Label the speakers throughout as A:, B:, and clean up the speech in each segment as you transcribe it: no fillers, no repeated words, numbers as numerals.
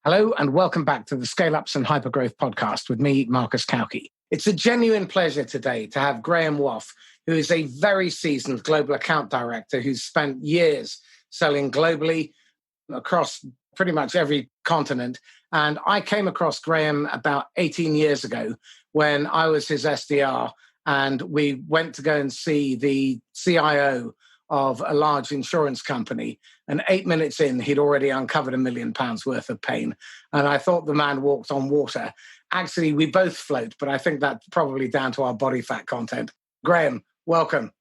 A: Hello and welcome back to the Scale Ups and Hypergrowth podcast with me, Marcus Cauchi. It's a genuine pleasure today to have Graeme, who is a very seasoned global account director who's spent years selling globally across pretty much every continent. And I came across Graeme about 18 years ago when I was his SDR, and we went to go and see the CIO of a large insurance company. And 8 minutes in, he'd already uncovered £1 million worth of pain. And I thought the man walked on water. Actually, we both float, but I think that's probably down to our body fat content. Graeme, welcome.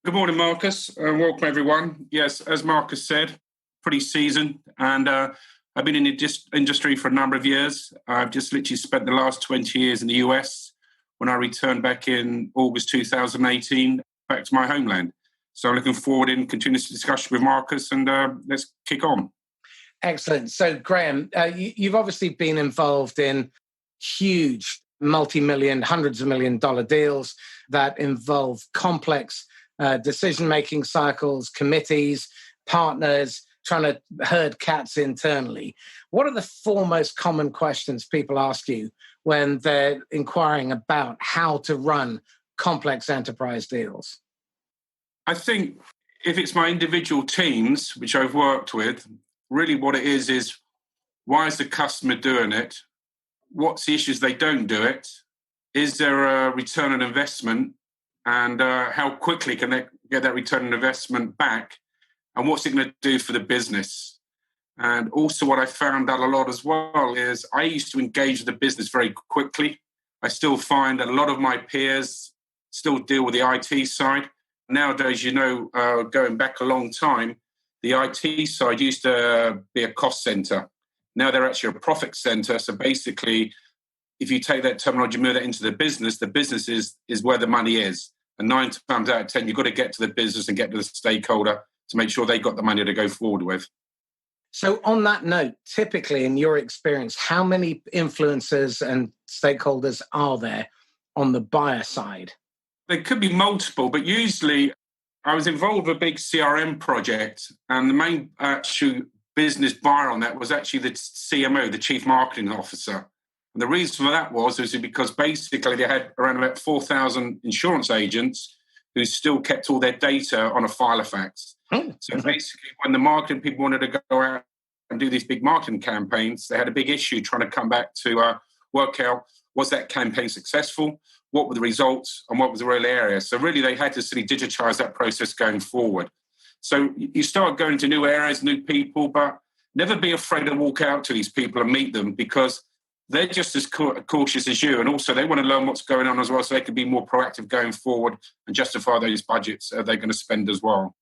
B: Good morning, Marcus. Welcome, everyone. Yes, as Marcus said, pretty seasoned. And I've been in the industry for a number of years. I've just literally spent the last 20 years in the US. When I returned back in August 2018, back to my homeland. So looking forward in continuous discussion with Marcus, and let's kick on.
A: Excellent. So, Graeme, you've obviously been involved in huge multi-million, hundreds of $1 million deals that involve complex decision-making cycles, committees, partners, trying to herd cats internally. What are the four most common questions people ask you when they're inquiring about how to run complex enterprise deals?
B: I think if it's my individual teams, which I've worked with, really what it is why is the customer doing it? What's the issues they don't do it? Is there a return on investment? And how quickly can they get that return on investment back? And what's it going to do for the business? And also what I found out a lot as well is I used to engage with the business very quickly. I still find that a lot of my peers still deal with the IT side. Nowadays, going back a long time, the IT side used to be a cost center. Now they're actually a profit center. So basically, if you take that terminology, move that into the business is where the money is. And 9 times out of 10, you've got to get to the business and get to the stakeholder to make sure they got the money to go forward with.
A: So on that note, typically in your experience, how many influencers and stakeholders are there on the buyer side?
B: There could be multiple, but usually I was involved with a big CRM project, and the main actual business buyer on that was actually the CMO, the Chief Marketing Officer. And the reason for that was because basically they had around about 4,000 insurance agents who still kept all their data on a file of fax. So basically, when the marketing people wanted to go out and do these big marketing campaigns, they had a big issue trying to come back to work out, was that campaign successful? What were the results and what was the real area? So really, they had to sort of digitize that process going forward. So you start going to new areas, new people, but never be afraid to walk out to these people and meet them because they're just as cautious as you. And also they want to learn what's going on as well so they can be more proactive going forward and justify those budgets they're going to spend as well.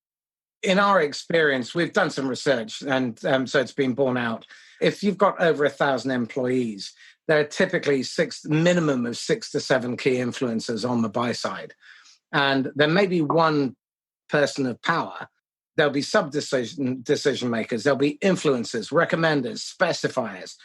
A: In our experience, we've done some research and so it's been borne out. If you've got over 1,000 employees, there are typically minimum of 6 to 7 key influencers on the buy side. And there may be one person of power. There'll be decision makers. There'll be influencers, recommenders, specifiers,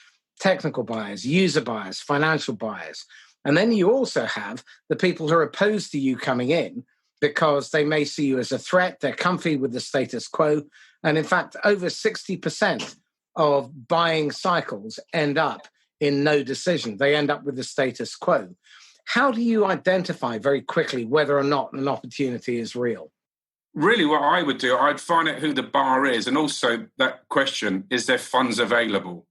A: technical buyers, user buyers, financial buyers. And then you also have the people who are opposed to you coming in because they may see you as a threat. They're comfy with the status quo. And in fact, over 60% of buying cycles end up in no decision. They end up with the status quo. How do you identify very quickly whether or not an opportunity is real?
B: Really what I would do, I'd find out who the buyer is. And also that question, is there funds available?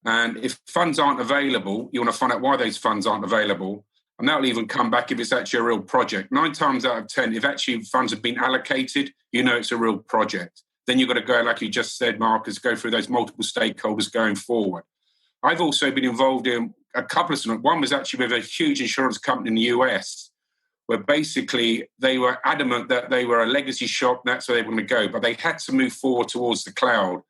B: And if funds aren't available, you want to find out why those funds aren't available. And that'll even come back if it's actually a real project. 9 times out of 10, if actually funds have been allocated, it's a real project. Then you've got to go, like you just said, Marcus, go through those multiple stakeholders going forward. I've also been involved in a couple of them. One was actually with a huge insurance company in the US, where basically they were adamant that they were a legacy shop, and that's where they were going to go. But they had to move forward towards the cloud.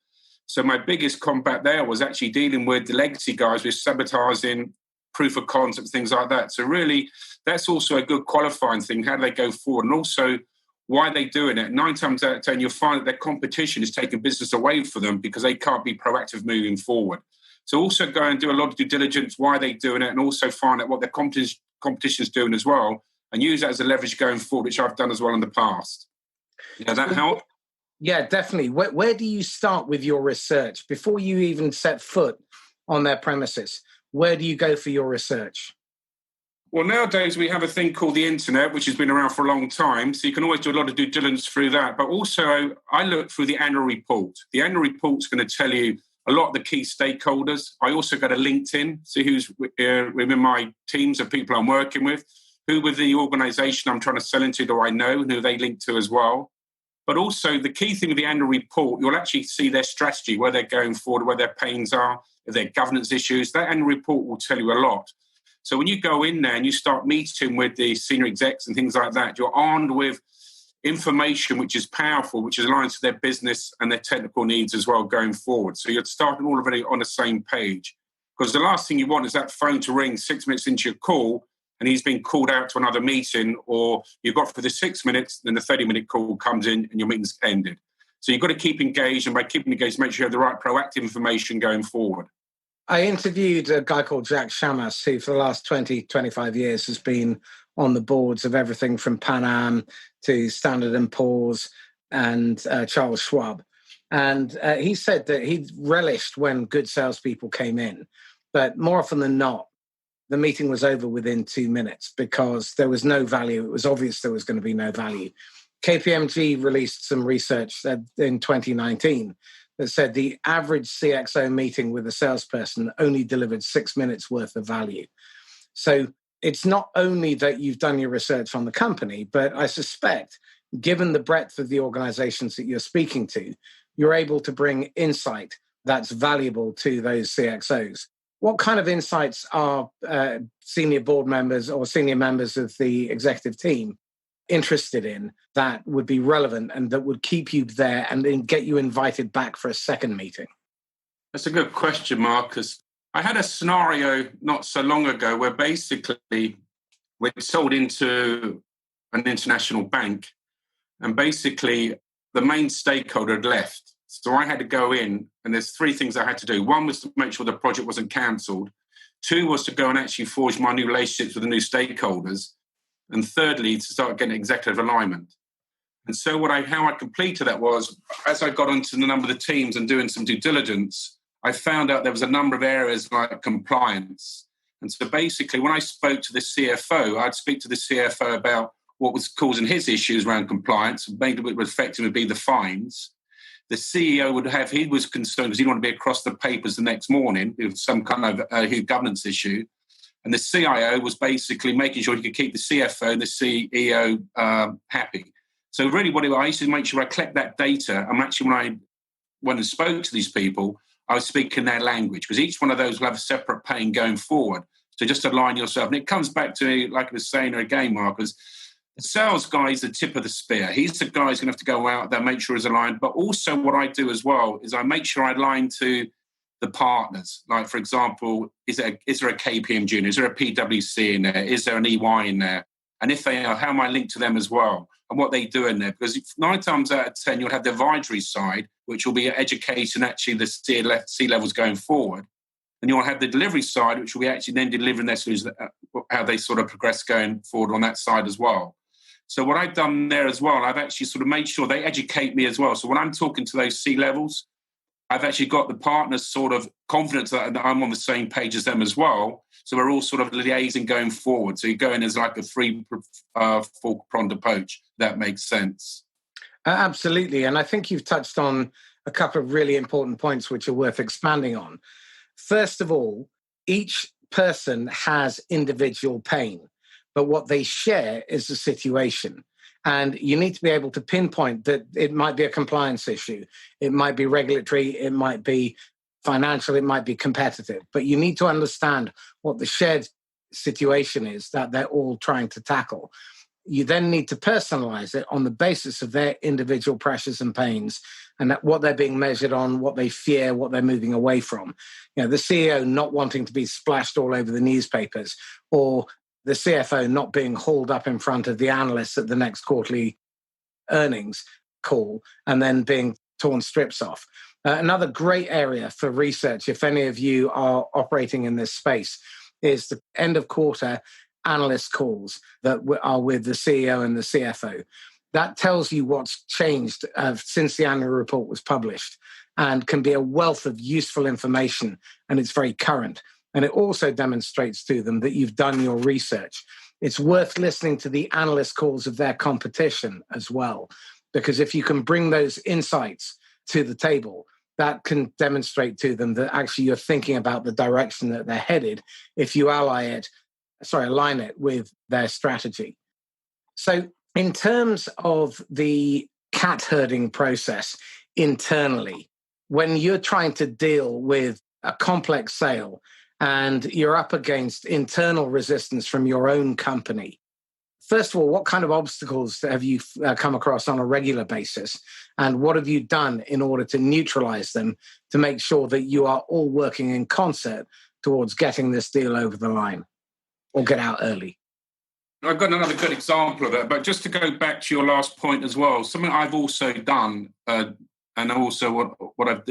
B: So my biggest combat there was actually dealing with the legacy guys with sabotaging proof of concept, things like that. So really, that's also a good qualifying thing. How do they go forward? And also, why are they doing it? 9 times out of 10, you'll find that their competition is taking business away from them because they can't be proactive moving forward. So also go and do a lot of due diligence, why are they doing it, and also find out what their competition is doing as well, and use that as a leverage going forward, which I've done as well in the past. Does that help?
A: Yeah, definitely. Where do you start with your research before you even set foot on their premises. Where do you go for your research?
B: Well, nowadays we have a thing called the internet, which has been around for a long time. So you can always do a lot of due diligence through that. But also, I look through the annual report. The annual report is going to tell you a lot of the key stakeholders. I also go to LinkedIn, see who's within my teams of people I'm working with, who with the organisation I'm trying to sell into do I know, and who they link to as well. But also, the key thing with the annual report, you'll actually see their strategy, where they're going forward, where their pains are, if their governance issues. That annual report will tell you a lot. So when you go in there and you start meeting with the senior execs and things like that, you're armed with information which is powerful, which is aligned to their business and their technical needs as well going forward. So you're starting all of it on the same page. Because the last thing you want is that phone to ring 6 minutes into your call and he's been called out to another meeting, or you've got for the 6 minutes, then the 30-minute call comes in and your meeting's ended. So you've got to keep engaged, and by keeping engaged, make sure you have the right proactive information going forward.
A: I interviewed a guy called Jack Shamas, who for the last 20, 25 years has been on the boards of everything from Pan Am to Standard & Poor's and Charles Schwab. And he said that he relished when good salespeople came in, but more often than not, the meeting was over within 2 minutes because there was no value. It was obvious there was going to be no value. KPMG released some research in 2019 that said the average CXO meeting with a salesperson only delivered 6 minutes worth of value. So it's not only that you've done your research on the company, but I suspect, given the breadth of the organizations that you're speaking to, you're able to bring insight that's valuable to those CXOs. What kind of insights are senior board members or senior members of the executive team interested in that would be relevant and that would keep you there and then get you invited back for a second meeting?
B: That's a good question, Marcus. I had a scenario not so long ago where basically we sold into an international bank, and basically the main stakeholder had left. So I had to go in, and there's three things I had to do. One was to make sure the project wasn't cancelled. Two was to go and actually forge my new relationships with the new stakeholders. And thirdly, to start getting executive alignment. And so how I completed that was, as I got onto the number of the teams and doing some due diligence, I found out there was a number of areas like compliance. And so basically, when I spoke to the CFO, I'd speak to the CFO about what was causing his issues around compliance. Maybe what was affecting would be the fines. The CEO he was concerned because he wanted to be across the papers the next morning with some kind of governance issue. And the CIO was basically making sure he could keep the CFO and the CEO happy. So really I used to make sure I collect that data. And actually when I went and spoke to these people, I was speaking their language, because each one of those will have a separate pain going forward. So just align yourself. And it comes back to, like I was saying again, Marcus, the sales guy is the tip of the spear. He's the guy who's going to have to go out there, make sure he's aligned. But also what I do as well is I make sure I align to the partners. Like, for example, is there a KPMG in there? Is there a PwC in there? Is there an EY in there? And if they are, how am I linked to them as well? And what they do in there? Because 9 times out of 10, you'll have the advisory side, which will be educating actually the C-levels going forward. And you'll have the delivery side, which will be actually then delivering their solutions, how they sort of progress going forward on that side as well. So what I've done there as well, I've actually sort of made sure they educate me as well. So when I'm talking to those C-levels, I've actually got the partners sort of confidence that I'm on the same page as them as well. So we're all sort of liaising going forward. So you go in as like a four-pronged approach. That makes sense.
A: Absolutely. And I think you've touched on a couple of really important points which are worth expanding on. First of all, each person has individual pain, but what they share is the situation. And you need to be able to pinpoint that it might be a compliance issue. It might be regulatory. It might be financial. It might be competitive. But you need to understand what the shared situation is that they're all trying to tackle. You then need to personalize it on the basis of their individual pressures and pains and what they're being measured on, what they fear, what they're moving away from. You know, the CEO not wanting to be splashed all over the newspapers, or the CFO not being hauled up in front of the analysts at the next quarterly earnings call and then being torn strips off. Another great area for research, if any of you are operating in this space, is the end of quarter analyst calls that are with the CEO and the CFO. That tells you what's changed since the annual report was published. and can be a wealth of useful information, and it's very current. And it also demonstrates to them that you've done your research. It's worth listening to the analyst calls of their competition as well, because if you can bring those insights to the table, that can demonstrate to them that actually you're thinking about the direction that they're headed if you align it with their strategy. So in terms of the cat herding process internally, when you're trying to deal with a complex sale and you're up against internal resistance from your own company, first of all, what kind of obstacles have you come across on a regular basis? And what have you done in order to neutralize them to make sure that you are all working in concert towards getting this deal over the line or get out early?
B: I've got another good example of that, but just to go back to your last point as well, something I've also done, and also what I've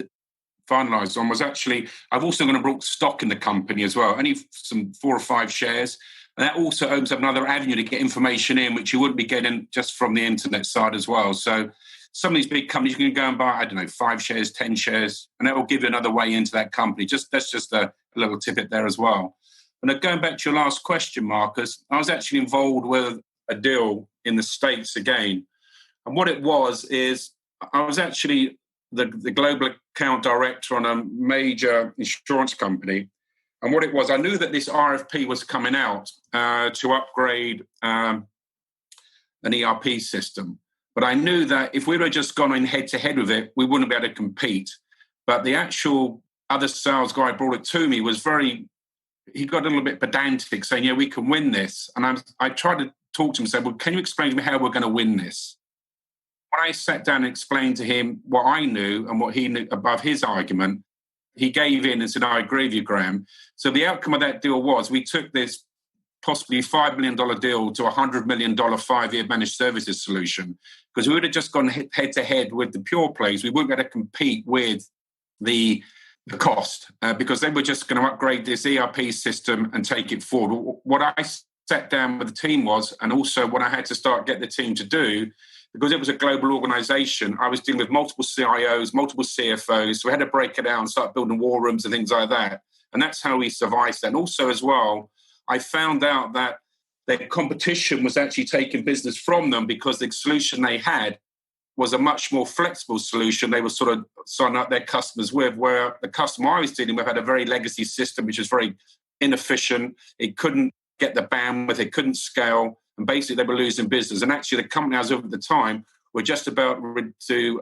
B: finalised on was actually, I've also going to brought stock in the company as well, only some 4 or 5 shares. And that also opens up another avenue to get information in, which you wouldn't be getting just from the internet side as well. So some of these big companies, you can go and buy, 5 shares, 10 shares, and that will give you another way into that company. That's just a little tidbit there as well. And going back to your last question, Marcus, I was actually involved with a deal in the States again. And what it was is I was actually the global account director on a major insurance company. And what it was, I knew that this RFP was coming out to upgrade an ERP system. But I knew that if we were just gone in head-to-head with it, we wouldn't be able to compete. But the actual other sales guy brought it to me was he got a little bit pedantic, saying, yeah, we can win this. And I tried to talk to him and say, well, can you explain to me how we're going to win this? When I sat down and explained to him what I knew and what he knew above his argument, he gave in and said, I agree with you, Graeme. So the outcome of that deal was we took this possibly $5 million deal to a $100 million 5-year managed services solution, because we would have just gone head-to-head with the pure plays. We wouldn't be able to compete with the cost because they were just going to upgrade this ERP system and take it forward. What I sat down with the team was, and also what I had to start get the team to do, because it was a global organization, I was dealing with multiple CIOs, multiple CFOs, so we had to break it down and start building war rooms and things like that. And that's how we survived that. And also as well, I found out that their competition was actually taking business from them because the solution they had was a much more flexible solution they were sort of signing up their customers with, where the customer I was dealing with had a very legacy system, which was very inefficient. It couldn't get the bandwidth, it couldn't scale, and basically they were losing business. And actually the company I was with at the time were just about to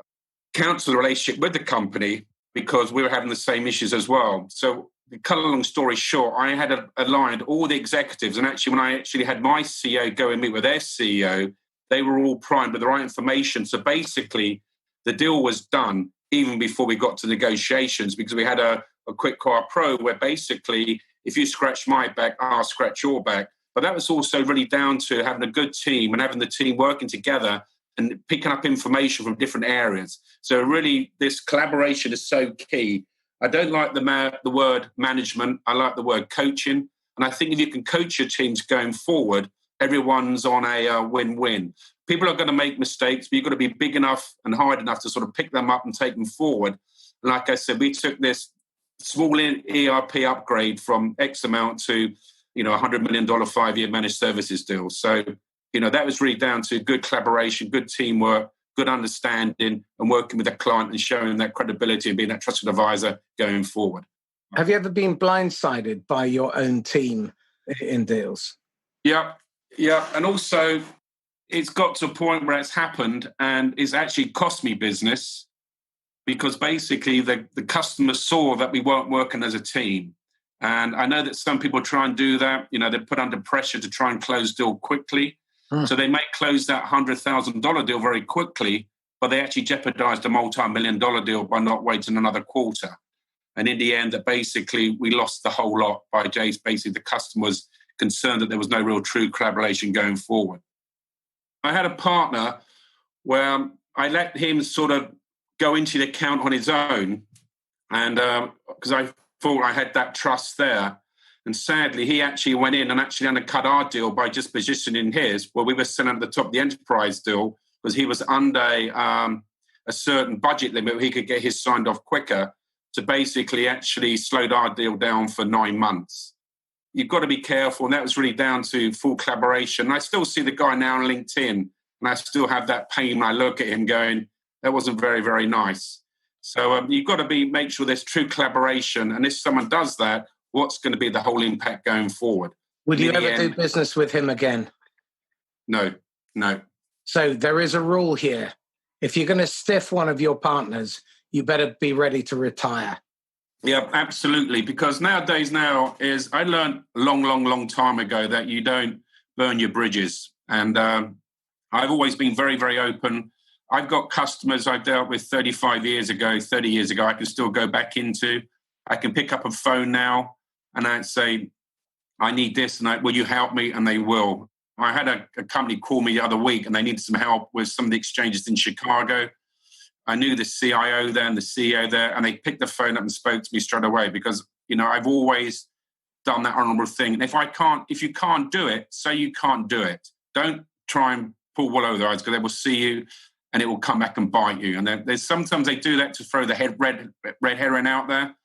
B: cancel the relationship with the company because we were having the same issues as well. So to cut a long story short, I had aligned all the executives, and actually when I actually had my CEO go and meet with their CEO, they were all primed with the right information. So basically, the deal was done even before we got to negotiations, because we had a quick car pro where basically, if you scratch my back, I'll scratch your back. But that was also really down to having a good team and having the team working together and picking up information from different areas. So really, this collaboration is so key. I don't like the word management. I like the word coaching. And I think if you can coach your teams going forward, everyone's on a win-win. People are going to make mistakes, but you've got to be big enough and hard enough to sort of pick them up and take them forward. And like I said, we took this small ERP upgrade from X amount to, $100 million 5-year managed services deal. So, that was really down to good collaboration, good teamwork, good understanding, and working with a client and showing that credibility and being that trusted advisor going forward.
A: Have you ever been blindsided by your own team in deals?
B: Yeah. And also, it's got to a point where it's happened and it's actually cost me business because basically the customer saw that we weren't working as a team. And I know that some people try and do that. They're put under pressure to try and close deal quickly. So they may close that $100,000 deal very quickly, but they actually jeopardized a multi-million-dollar deal by not waiting another quarter. And in the end, that basically we lost the whole lot by basically the customer was concerned that there was no real true collaboration going forward. I had a partner where I let him sort of go into the account on his own, and because I thought I had that trust there. And sadly, he actually went in and actually undercut our deal by just positioning his, where we were selling at the top of the enterprise deal, because he was under a a certain budget limit, he could get his signed off quicker to basically actually slowed our deal down for 9 months. You've got to be careful. And that was really down to full collaboration. I still see the guy now on LinkedIn, and I still have that pain when I look at him going, that wasn't very, very nice. So you've got to make sure there's true collaboration. And if someone does that, what's going to be the whole impact going forward?
A: Would you ever do business with him again?
B: No.
A: So there is a rule here. If you're going to stiff one of your partners, you better be ready to retire.
B: Yeah, absolutely. Because nowadays I learned a long time ago that you don't burn your bridges. And I've always been very, very open. I've got customers I've dealt with 30 years ago, I can still go back into. I can pick up a phone now and I'd say, I need this, and will you help me? And they will. I had a company call me the other week and they needed some help with some of the exchanges in Chicago. I knew the CIO there and the CEO there, and they picked the phone up and spoke to me straight away because, I've always done that honorable thing. And if you can't do it, say you can't do it. Don't try and pull wool over their eyes because they will see you and it will come back and bite you. And there's sometimes they do that to throw the red herring out there.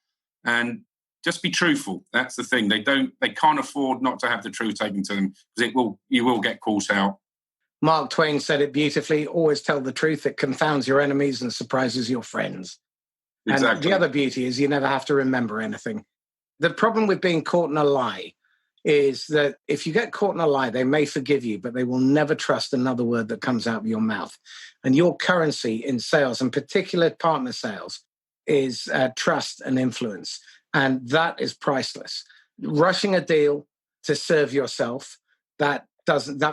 B: And just be truthful. That's the thing. They can't afford not to have the truth taken to them because you will get caught out.
A: Mark Twain said it beautifully, always tell the truth. It confounds your enemies and surprises your friends.
B: Exactly.
A: And the other beauty is you never have to remember anything. The problem with being caught in a lie is that if you get caught in a lie, they may forgive you, but they will never trust another word that comes out of your mouth. And your currency in sales, and particular partner sales, is trust and influence. And that is priceless. Rushing a deal to serve yourself, that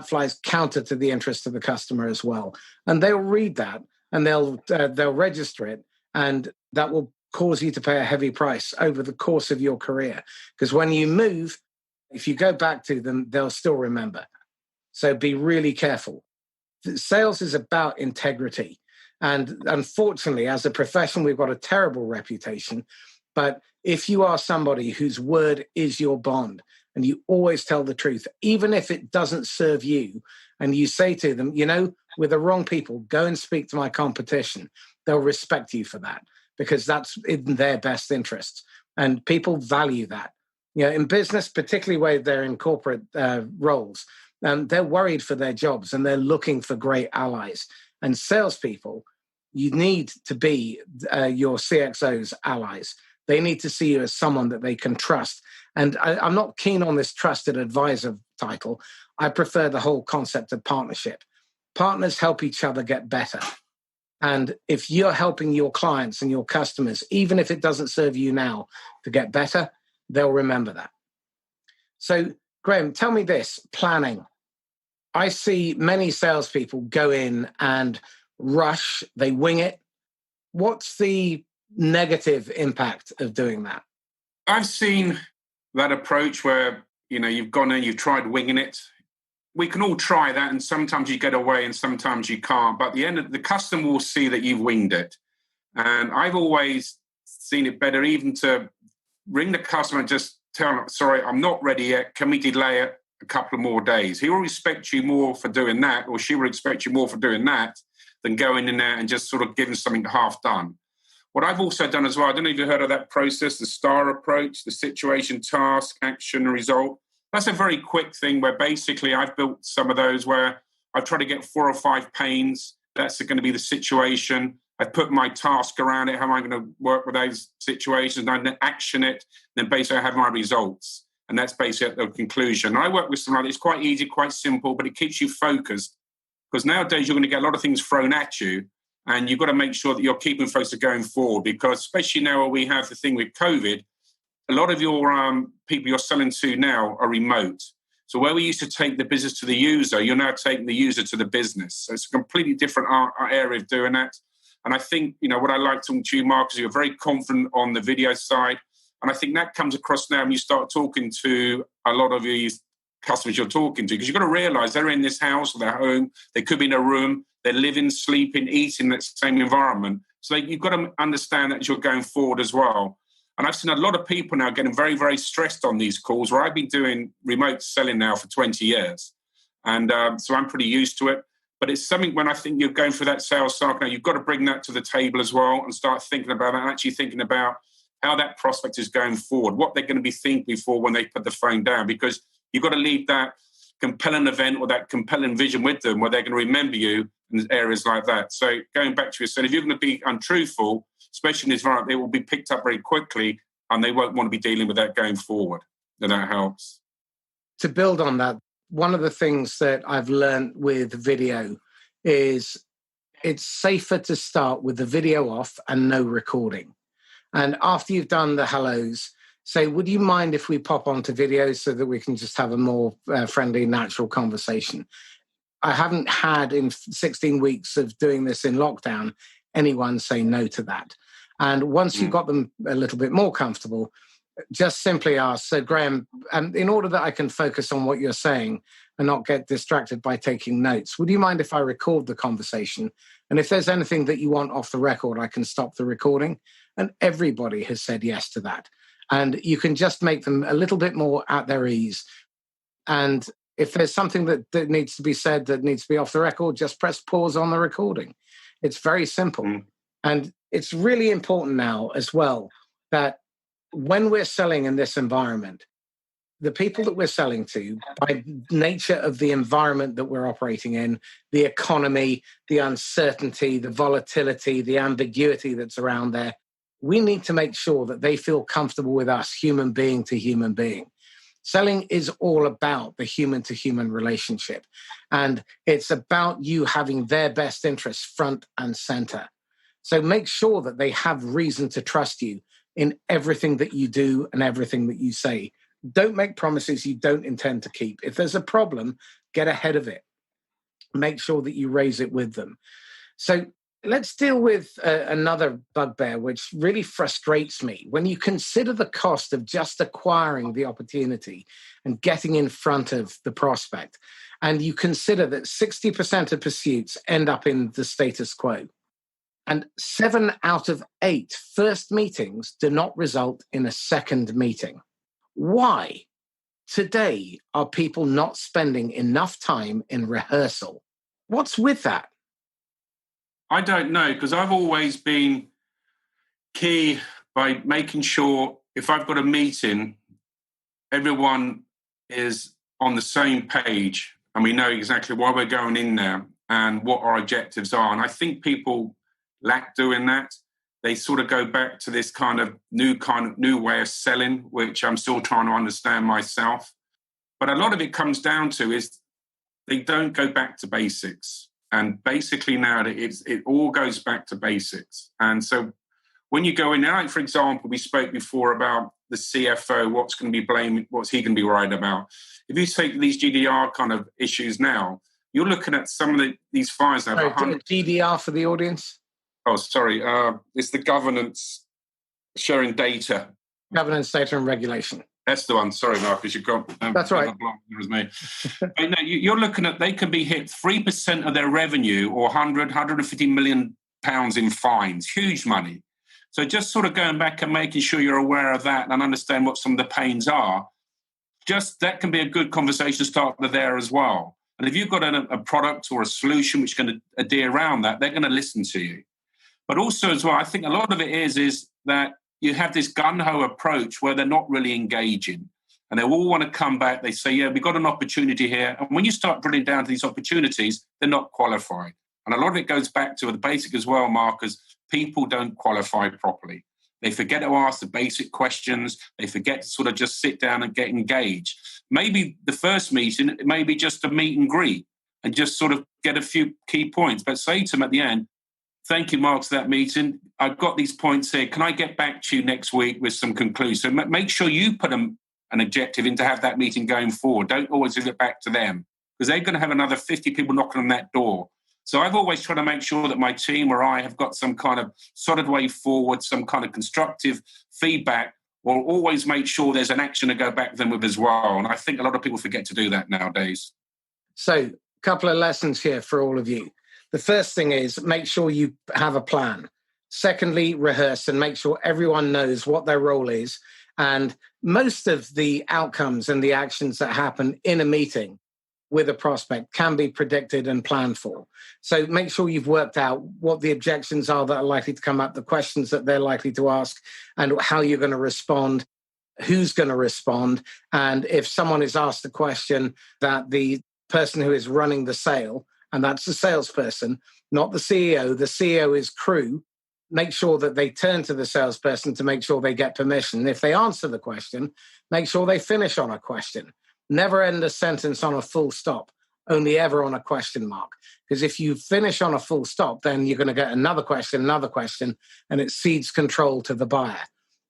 A: flies counter to the interest of the customer as well. And they'll read that and they'll register it, and that will cause you to pay a heavy price over the course of your career. Because when you move, if you go back to them, they'll still remember. So be really careful. Sales is about integrity. And unfortunately, as a profession, we've got a terrible reputation. But if you are somebody whose word is your bond, and you always tell the truth, even if it doesn't serve you, and you say to them, with the wrong people, go and speak to my competition, they'll respect you for that because that's in their best interests. And people value that. In business, particularly where they're in corporate roles, they're worried for their jobs and they're looking for great allies. And salespeople, you need to be your CXO's allies. They need to see you as someone that they can trust. And I'm not keen on this trusted advisor title. I prefer the whole concept of partnership. Partners help each other get better. And if you're helping your clients and your customers, even if it doesn't serve you now to get better, they'll remember that. So, Graeme, tell me this, planning. I see many salespeople go in and rush, they wing it. What's the negative impact of doing that?
B: I've seen that approach where, you've gone in, you've tried winging it. We can all try that, and sometimes you get away and sometimes you can't. But at the end of the customer will see that you've winged it. And I've always seen it better even to ring the customer and just tell them, sorry, I'm not ready yet. Can we delay it a couple of more days? He will respect you more for doing that, or she will expect you more for doing that than going in there and just sort of giving something half done. What I've also done as well, I don't know if you've heard of that process, the STAR approach, the situation, task, action, result. That's a very quick thing where basically I've built some of those where I've tried to get 4 or 5 panes. That's going to be the situation. I put my task around it. How am I going to work with those situations? And I then action it. Then basically I have my results. And that's basically the conclusion. I work with something like this. It's quite easy, quite simple, but it keeps you focused. Because nowadays you're going to get a lot of things thrown at you. And you've got to make sure that you're keeping focused going forward, because especially now where we have the thing with COVID, a lot of your people you're selling to now are remote. So where we used to take the business to the user, you're now taking the user to the business. So it's a completely different area of doing that. And I think, what I like talking to you, Mark, is you're very confident on the video side. And I think that comes across now when you start talking to a lot of these customers you're talking to, because you've got to realize they're in this house or their home, they could be in a room, they're living, sleeping, eating in that same environment. So you've got to understand that as you're going forward as well. And I've seen a lot of people now getting very, very stressed on these calls, where I've been doing remote selling now for 20 years. And so I'm pretty used to it. But it's something when I think you're going through that sales cycle, you've got to bring that to the table as well and start thinking about that and actually thinking about how that prospect is going forward, what they're going to be thinking before when they put the phone down, because you've got to leave that compelling event or that compelling vision with them where they're going to remember you in areas like that. So going back to you, so if you're going to be untruthful, especially in this environment, it will be picked up very quickly and they won't want to be dealing with that going forward. And that helps.
A: To build on that, one of the things that I've learned with video is it's safer to start with the video off and no recording. And after you've done the hellos, say, would you mind if we pop onto video so that we can just have a more friendly, natural conversation? I haven't had in 16 weeks of doing this in lockdown, anyone say no to that. And once you've got them a little bit more comfortable, just simply ask, so Graeme, in order that I can focus on what you're saying and not get distracted by taking notes, would you mind if I record the conversation? And if there's anything that you want off the record, I can stop the recording. And everybody has said yes to that. And you can just make them a little bit more at their ease. And if there's something that needs to be said that needs to be off the record, just press pause on the recording. It's very simple. And it's really important now as well that when we're selling in this environment, the people that we're selling to, by nature of the environment that we're operating in, the economy, the uncertainty, the volatility, the ambiguity that's around there, we need to make sure that they feel comfortable with us, human being to human being. Selling is all about the human to human relationship. And it's about you having their best interests front and center. So make sure that they have reason to trust you in everything that you do and everything that you say. Don't make promises you don't intend to keep. If there's a problem, get ahead of it. Make sure that you raise it with them. So let's deal with another bugbear, which really frustrates me. When you consider the cost of just acquiring the opportunity and getting in front of the prospect, and you consider that 60% of pursuits end up in the status quo, and 7 out of 8 first meetings do not result in a second meeting. Why today are people not spending enough time in rehearsal? What's with that?
B: I don't know, because I've always been key by making sure if I've got a meeting, everyone is on the same page and we know exactly why we're going in there and what our objectives are. And I think people lack doing that. They sort of go back to this kind of new way of selling, which I'm still trying to understand myself. But a lot of it comes down to is they don't go back to basics. And basically now it all goes back to basics. And so when you go in, like for example, we spoke before about the CFO, what's going to be blamed, what's he going to be worried about. If you take these GDR kind of issues now, you're looking at some of these fires now.
A: Sorry, GDR for the audience?
B: Oh, sorry. It's the governance sharing data.
A: Governance, data and regulation.
B: That's the one. Sorry, Marcus, you've got...
A: That's right.
B: As me. But no, you're looking at, they can be hit 3% of their revenue or 150 million pounds in fines. Huge money. So just sort of going back and making sure you're aware of that and understand what some of the pains are, just that can be a good conversation starter there as well. And if you've got a product or a solution which is going to adhere around that, they're going to listen to you. But also as well, I think a lot of it is that you have this gung-ho approach where they're not really engaging and they all want to come back. They say, yeah, we've got an opportunity here. And when you start drilling down to these opportunities, they're not qualified. And a lot of it goes back to the basic as well, Marcus. People don't qualify properly. They forget to ask the basic questions. They forget to sort of just sit down and get engaged. Maybe the first meeting, it may be just a meet and greet and just sort of get a few key points. But say to them at the end, thank you, Mark, for that meeting. I've got these points here. Can I get back to you next week with some conclusions? So make sure you put an objective in to have that meeting going forward. Don't always give it back to them because they're going to have another 50 people knocking on that door. So I've always tried to make sure that my team or I have got some kind of solid way forward, some kind of constructive feedback, or always make sure there's an action to go back to them with as well. And I think a lot of people forget to do that nowadays.
A: So a couple of lessons here for all of you. The first thing is make sure you have a plan. Secondly, rehearse and make sure everyone knows what their role is. And most of the outcomes and the actions that happen in a meeting with a prospect can be predicted and planned for. So make sure you've worked out what the objections are that are likely to come up, the questions that they're likely to ask, and how you're going to respond, who's going to respond. And if someone is asked a question, that the person who is running the sale, and that's the salesperson, not the CEO is crew, make sure that they turn to the salesperson to make sure they get permission. If they answer the question, make sure they finish on a question. Never end a sentence on a full stop, only ever on a question mark. Because if you finish on a full stop, then you're going to get another question, and it cedes control to the buyer.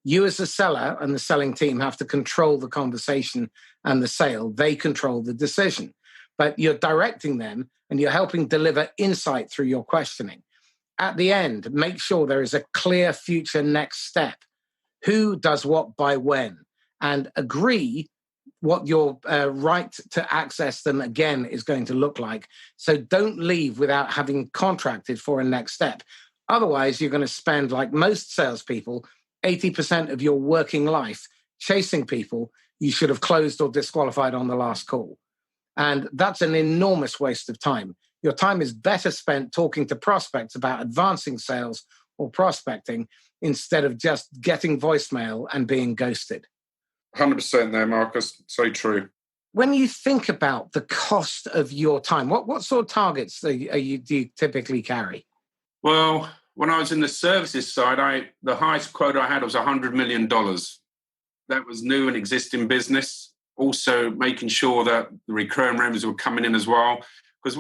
A: You as the seller and the selling team have to control the conversation and the sale. They control the decision. But you're directing them and you're helping deliver insight through your questioning. At the end, make sure there is a clear future next step. Who does what by when? And agree what your right to access them again is going to look like. So don't leave without having contracted for a next step. Otherwise, you're going to spend, like most salespeople, 80% of your working life chasing people you should have closed or disqualified on the last call. And that's an enormous waste of time. Your time is better spent talking to prospects about advancing sales or prospecting instead of just getting voicemail and being ghosted.
B: 100% there, Marcus. So true.
A: When you think about the cost of your time, what sort of targets do you typically carry?
B: Well, when I was in the services side, the highest quota I had was $100 million. That was new and existing business. Also making sure that the recurring revenues were coming in as well. Because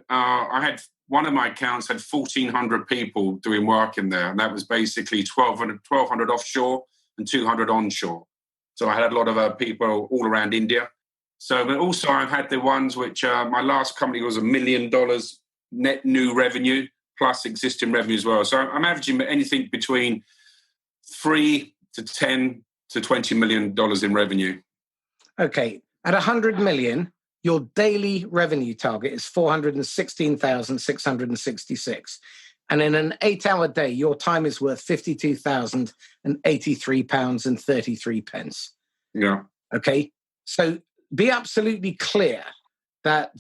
B: I had one of my accounts had 1,400 people doing work in there. And that was basically 1,200 offshore and 200 onshore. So I had a lot of people all around India. So, but also I've had the ones which my last company was $1 million net new revenue plus existing revenue as well. So I'm averaging anything between $3 to $10 to $20 million in revenue.
A: Okay. At 100 million, your daily revenue target is 416,666. And in an 8-hour day, your time is worth £52,083.33.
B: Yeah.
A: Okay. So be absolutely clear that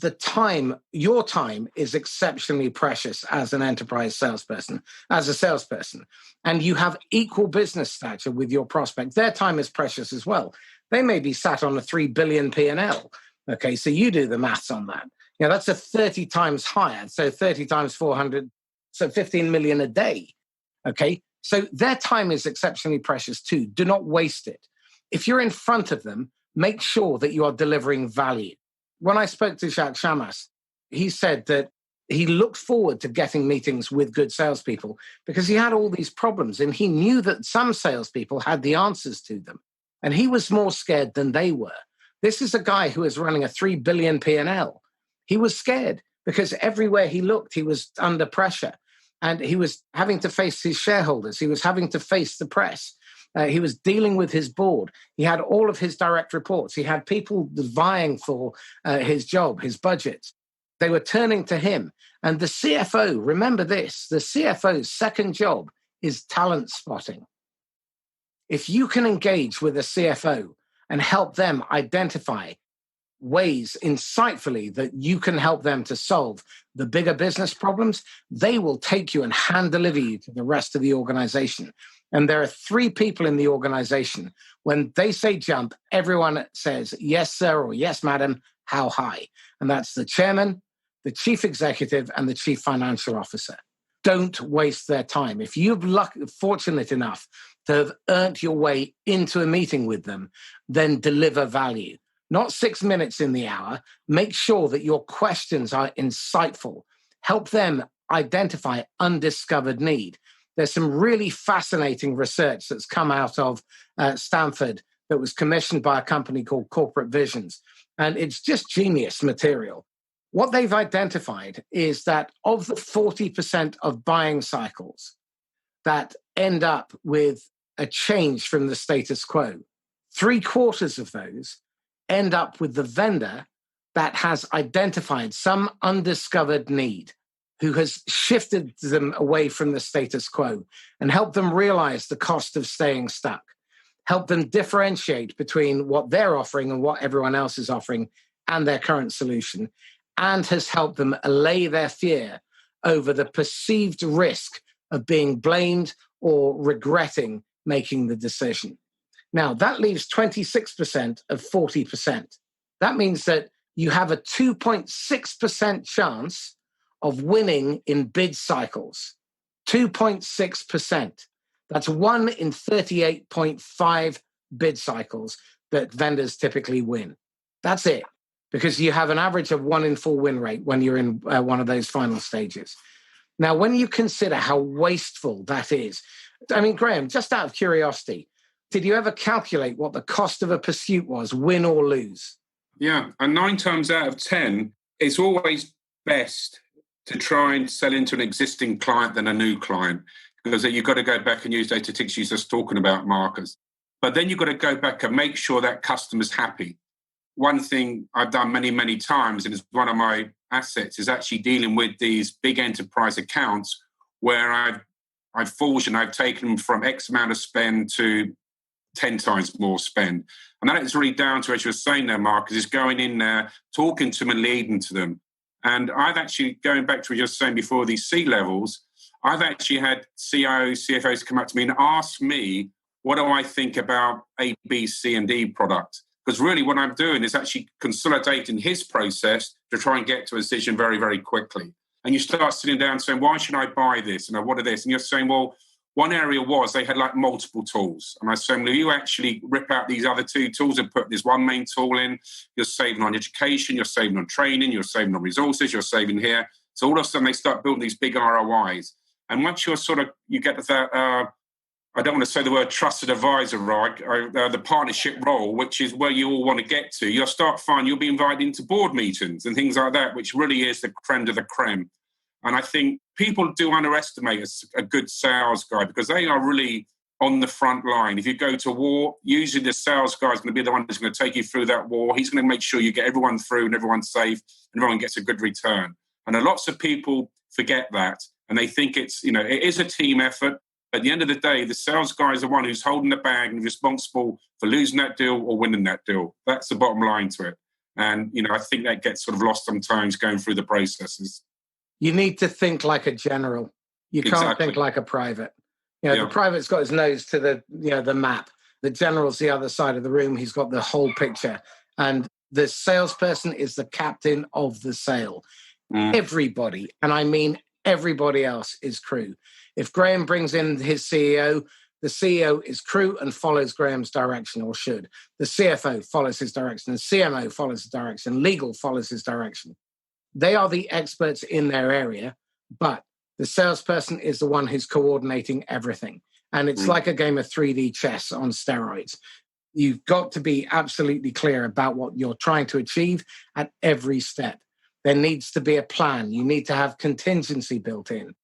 A: your time is exceptionally precious as an enterprise salesperson, as a salesperson, and you have equal business stature with your prospect. Their time is precious as well. They may be sat on a 3 billion P&L. Okay. So you do the maths on that. That's a 30 times higher. So 30 times 400. So 15 million a day. Okay. So their time is exceptionally precious too. Do not waste it. If you're in front of them, make sure that you are delivering value. When I spoke to Jacques Chamas, he said that he looked forward to getting meetings with good salespeople because he had all these problems and he knew that some salespeople had the answers to them. And he was more scared than they were. This is a guy who is running a 3 billion P&L. He was scared because everywhere he looked, he was under pressure. And he was having to face his shareholders. He was having to face the press. He was dealing with his board. He had all of his direct reports. He had people vying for his job, his budgets. They were turning to him. And the CFO, remember this, the CFO's second job is talent spotting. If you can engage with a CFO and help them identify ways insightfully that you can help them to solve the bigger business problems, they will take you and hand deliver you to the rest of the organization. And there are 3 people in the organization. When they say jump, everyone says, yes, sir, or yes, madam, how high? And that's the chairman, the chief executive, and the chief financial officer. Don't waste their time. If you're fortunate enough to have earned your way into a meeting with them, then deliver value. Not 6 minutes in the hour. Make sure that your questions are insightful. Help them identify undiscovered need. There's some really fascinating research that's come out of Stanford that was commissioned by a company called Corporate Visions. And it's just genius material. What they've identified is that of the 40% of buying cycles that end up with a change from the status quo, 3/4 of those end up with the vendor that has identified some undiscovered need, who has shifted them away from the status quo and helped them realize the cost of staying stuck, help them differentiate between what they're offering and what everyone else is offering, and their current solution, and has helped them allay their fear over the perceived risk of being blamed or regretting making the decision. Now, that leaves 26% of 40%. That means that you have a 2.6% chance of winning in bid cycles. 2.6%. That's 1 in 38.5 bid cycles that vendors typically win. That's it, because you have an average of 1 in 4 win rate when you're in one of those final stages. Now, when you consider how wasteful that is, I mean, Graeme, just out of curiosity, did you ever calculate what the cost of a pursuit was, win or lose?
B: Yeah, and 9 times out of 10, it's always best to try and sell into an existing client than a new client, because you've got to go back and use data ticks you're just talking about, Marcus. But then you've got to go back and make sure that customer's happy. One thing I've done many, many times, and it's one of my assets, is actually dealing with these big enterprise accounts where I've forged and I've taken them from X amount of spend to 10 times more spend. And that is really down to, as you're saying there, Marcus, is going in there, talking to them and leading to them. And I've actually, going back to what you were saying before, these C-levels, I've actually had CIOs, CFOs come up to me and ask me, what do I think about A, B, C, and D product? Because really what I'm doing is actually consolidating his process to try and get to a decision very, very quickly. And you start sitting down saying, why should I buy this? And what are this? And you're saying, well, one area was they had like multiple tools. And I was saying, well, you actually rip out these other 2 tools and put this one main tool in, you're saving on education, you're saving on training, you're saving on resources, you're saving here. So all of a sudden they start building these big ROIs. And once you get to that, I don't want to say the word trusted advisor, right? The partnership role, which is where you all want to get to, you'll start finding you'll be invited into board meetings and things like that, which really is the creme de la creme. And I think people do underestimate a good sales guy because they are really on the front line. If you go to war, usually the sales guy is going to be the one who's going to take you through that war. He's going to make sure you get everyone through and everyone's safe and everyone gets a good return. And lots of people forget that. And they think it is a team effort. At the end of the day, the sales guy is the one who's holding the bag and responsible for losing that deal or winning that deal. That's the bottom line to it. And, I think that gets sort of lost sometimes going through the processes.
A: You need to think like a general. You can't think like a private. The private's got his nose to the map. The general's the other side of the room. He's got the whole picture. And the salesperson is the captain of the sale. Everybody, and I mean everybody else, is crew. If Graeme brings in his CEO, the CEO is crew and follows Graeme's direction, or should. The CFO follows his direction. The CMO follows his direction. Legal follows his direction. They are the experts in their area, but the salesperson is the one who's coordinating everything. And it's like a game of 3D chess on steroids. You've got to be absolutely clear about what you're trying to achieve at every step. There needs to be a plan. You need to have contingency built in.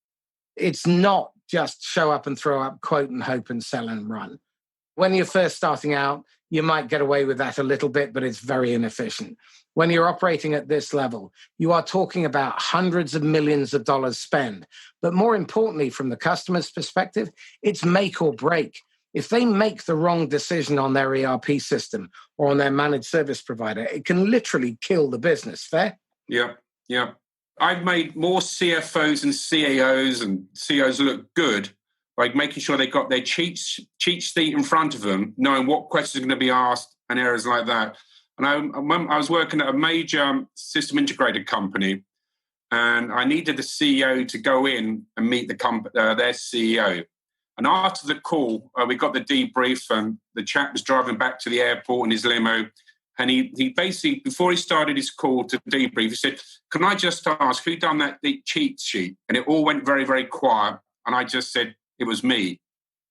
A: It's not just show up and throw up, quote and hope and sell and run. When you're first starting out, you might get away with that a little bit, but it's very inefficient. When you're operating at this level, you are talking about hundreds of millions of dollars spend. But more importantly, from the customer's perspective, it's make or break. If they make the wrong decision on their ERP system or on their managed service provider, it can literally kill the business. Fair?
B: Yeah. I've made more CFOs and CAOs and CEOs look good by making sure they got their cheat sheet in front of them, knowing what questions are going to be asked and areas like that. And I was working at a major system integrated company, and I needed the CEO to go in and meet their CEO. And after the call, we got the debrief, and the chap was driving back to the airport in his limo. And he basically, before he started his call to debrief, he said, can I just ask who done that cheat sheet? And it all went very, very quiet. And I just said, it was me.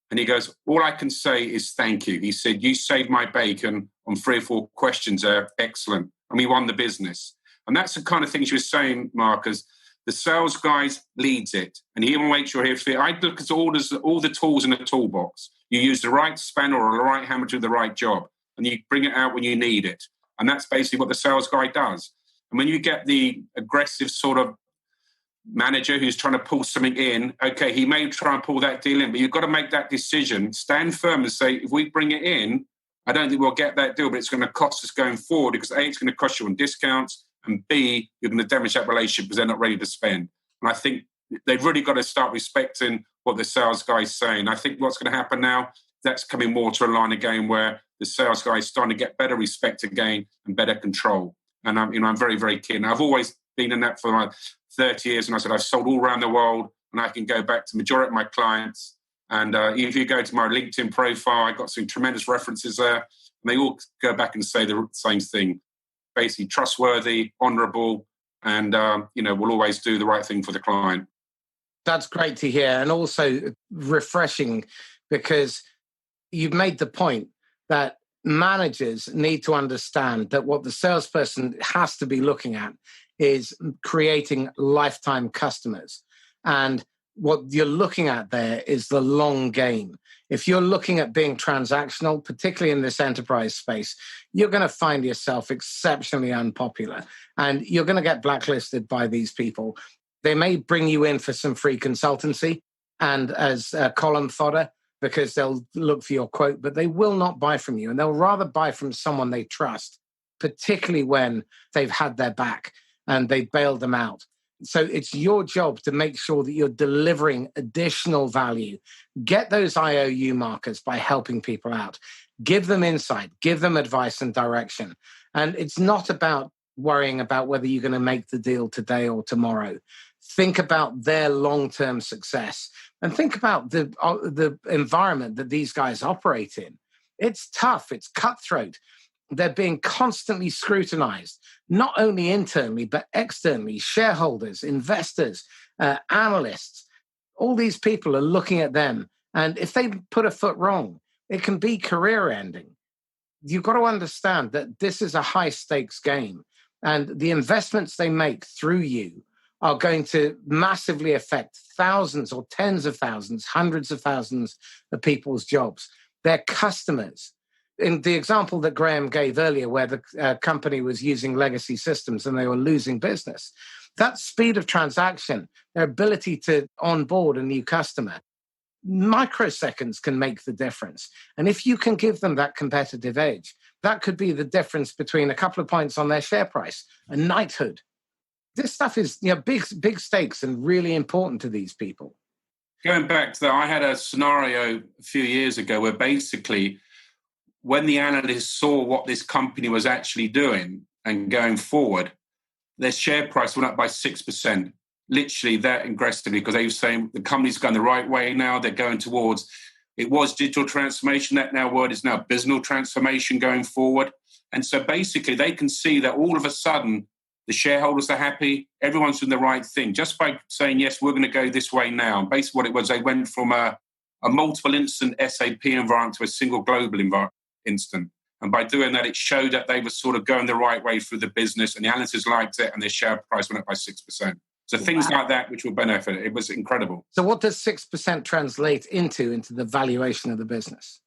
B: And he goes, all I can say is thank you. He said, you saved my bacon on 3 or 4 questions there. Excellent. And we won the business. And that's the kind of things you were saying, Marcus. The sales guys leads it. And he will make sure I look at all the tools in the toolbox. You use the right spanner or the right hammer to do the right job. And you bring it out when you need it. And that's basically what the sales guy does. And when you get the aggressive sort of manager who's trying to pull something in, okay, he may try and pull that deal in, but you've got to make that decision, stand firm and say, if we bring it in, I don't think we'll get that deal, but it's going to cost us going forward because A, it's going to cost you on discounts, and B, you're going to damage that relationship because they're not ready to spend. And I think they've really got to start respecting what the sales guy's saying. I think what's going to happen now, that's coming more to a line again where the sales guy is starting to get better respect again and better control. And I'm very, very keen. I've always been in that for like 30 years. And I said, I've sold all around the world and I can go back to the majority of my clients. And if you go to my LinkedIn profile, I got some tremendous references there. And they all go back and say the same thing. Basically trustworthy, honourable, and, we'll always do the right thing for the client.
A: That's great to hear. And also refreshing because you've made the point that managers need to understand that what the salesperson has to be looking at is creating lifetime customers. And what you're looking at there is the long game. If you're looking at being transactional, particularly in this enterprise space, you're going to find yourself exceptionally unpopular and you're going to get blacklisted by these people. They may bring you in for some free consultancy and as a column fodder because they'll look for your quote, but they will not buy from you. And they'll rather buy from someone they trust, particularly when they've had their back and they bailed them out. So it's your job to make sure that you're delivering additional value. Get those IOU markers by helping people out. Give them insight, give them advice and direction. And it's not about worrying about whether you're going to make the deal today or tomorrow. Think about their long-term success and think about the environment that these guys operate in. It's tough, it's cutthroat. They're being constantly scrutinized, not only internally, but externally. Shareholders, investors, analysts, all these people are looking at them. And if they put a foot wrong, it can be career ending. You've got to understand that this is a high stakes game. And the investments they make through you are going to massively affect thousands or tens of thousands, hundreds of thousands of people's jobs. Their customers. In the example that Graeme gave earlier, where the company was using legacy systems and they were losing business, that speed of transaction, their ability to onboard a new customer, microseconds can make the difference. And if you can give them that competitive edge, that could be the difference between a couple of points on their share price, a knighthood. This stuff is big stakes and really important to these people.
B: Going back to that, I had a scenario a few years ago where basically when the analysts saw what this company was actually doing and going forward, their share price went up by 6%. Literally that aggressively because they were saying the company's going the right way now. They're going towards, it was digital transformation. That now word is now business transformation going forward. And so basically they can see that all of a sudden the shareholders are happy. Everyone's doing the right thing just by saying, yes, we're going to go this way now. And basically what it was, they went from a multiple instant SAP environment to a single global instant. And by doing that, it showed that they were sort of going the right way through the business and the analysts liked it and their share price went up by 6%. So things like that, which will benefit. It was incredible.
A: So what does 6% translate into the valuation of the business?